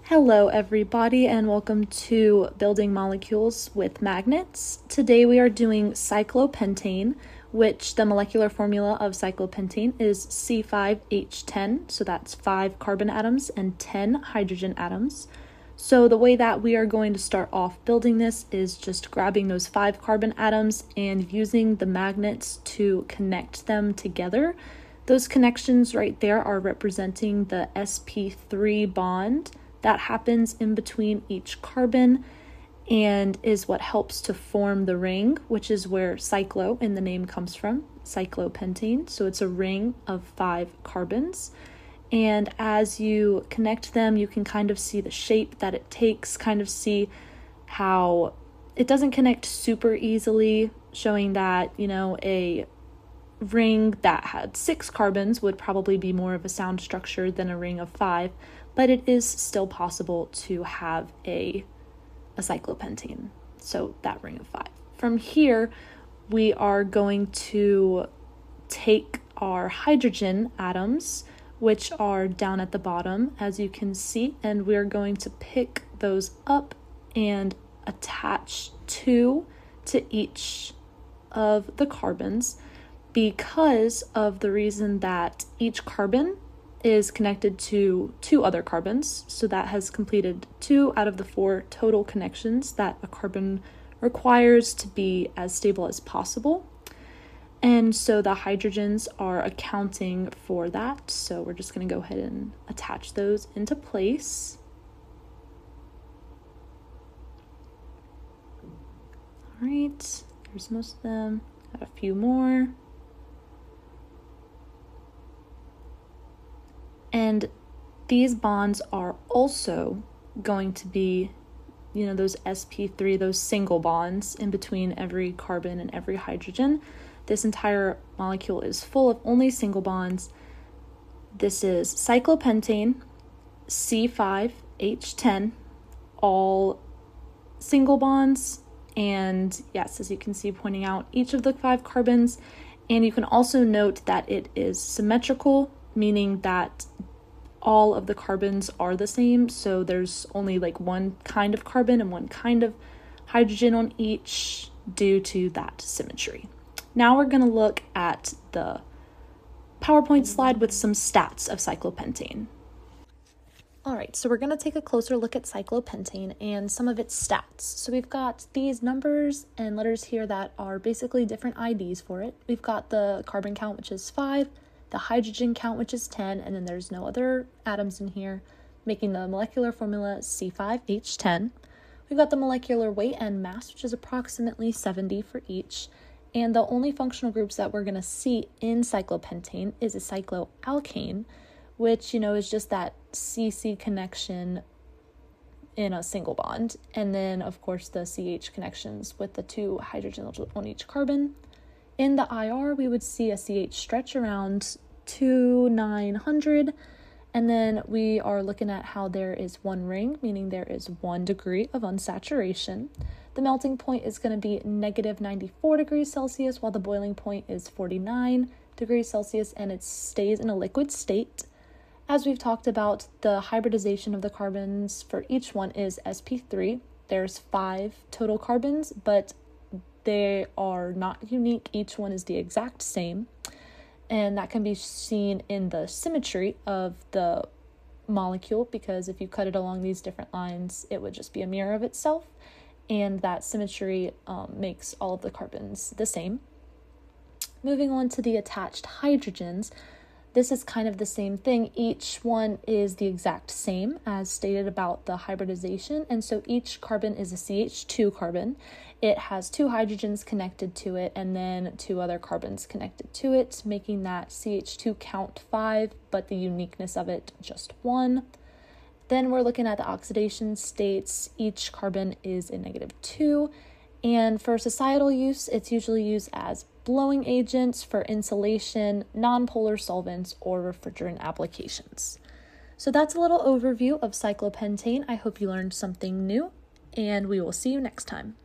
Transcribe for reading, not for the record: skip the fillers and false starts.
Hello everybody and welcome to Building Molecules with Magnets. Today we are doing cyclopentane, which the molecular formula of cyclopentane is C5H10, so that's 5 carbon atoms and 10 hydrogen atoms. So the way that we are going to start off building this is just grabbing those 5 carbon atoms and using the magnets to connect them together. Those connections right there are representing the sp3 bond that happens in between each carbon and is what helps to form the ring, which is where cyclo in the name comes from, cyclopentane. So it's a ring of 5 carbons. And as you connect them, you can kind of see the shape that it takes, kind of see how it doesn't connect super easily, showing that, a ring that had 6 carbons would probably be more of a sound structure than a ring of 5, but it is still possible to have a cyclopentane, so that ring of 5. From here, we are going to take our hydrogen atoms, which are down at the bottom, as you can see, and we're going to pick those up and attach 2 to each of the carbons, because of the reason that each carbon is connected to 2 other carbons. So that has completed 2 out of the 4 total connections that a carbon requires to be as stable as possible. And so the hydrogens are accounting for that. So we're just going to go ahead and attach those into place. All right, there's most of them. Got a few more. And these bonds are also going to be, those sp3, those single bonds in between every carbon and every hydrogen. This entire molecule is full of only single bonds. This is cyclopentane, C5H10, all single bonds. And yes, as you can see, pointing out each of the 5 carbons. And you can also note that it is symmetrical, meaning that all of the carbons are the same, so there's only like one kind of carbon and one kind of hydrogen on each due to that symmetry. Now we're going to look at the PowerPoint slide with some stats of cyclopentane. Alright, so we're going to take a closer look at cyclopentane and some of its stats. So we've got these numbers and letters here that are basically different IDs for it. We've got the carbon count, which is 5, the hydrogen count, which is 10, and then there's no other atoms in here, making the molecular formula C5H10. We've got the molecular weight and mass, which is approximately 70 for each. And the only functional groups that we're going to see in cyclopentane is a cycloalkane, which, is just that CC connection in a single bond. And then, of course, the CH connections with the 2 hydrogens on each carbon. In the IR, we would see a CH stretch around 900, and then we are looking at how there is 1 ring, meaning there is 1 degree of unsaturation. The melting point is going to be negative 94 degrees Celsius, while the boiling point is 49 degrees Celsius, and it stays in a liquid state. As we've talked about, the hybridization of the carbons for each one is sp3. There's 5 total carbons, but they are not unique. Each one is the exact same. And that can be seen in the symmetry of the molecule, because if you cut it along these different lines, it would just be a mirror of itself. And that symmetry makes all of the carbons the same. Moving on to the attached hydrogens, this is kind of the same thing. Each one is the exact same as stated about the hybridization. And so each carbon is a CH2 carbon. It has 2 hydrogens connected to it and then 2 other carbons connected to it, making that CH2 count 5, but the uniqueness of it just 1. Then we're looking at the oxidation states. Each carbon is a -2. And for societal use, it's usually used as blowing agents for insulation, nonpolar solvents, or refrigerant applications. So that's a little overview of cyclopentane. I hope you learned something new, and we will see you next time.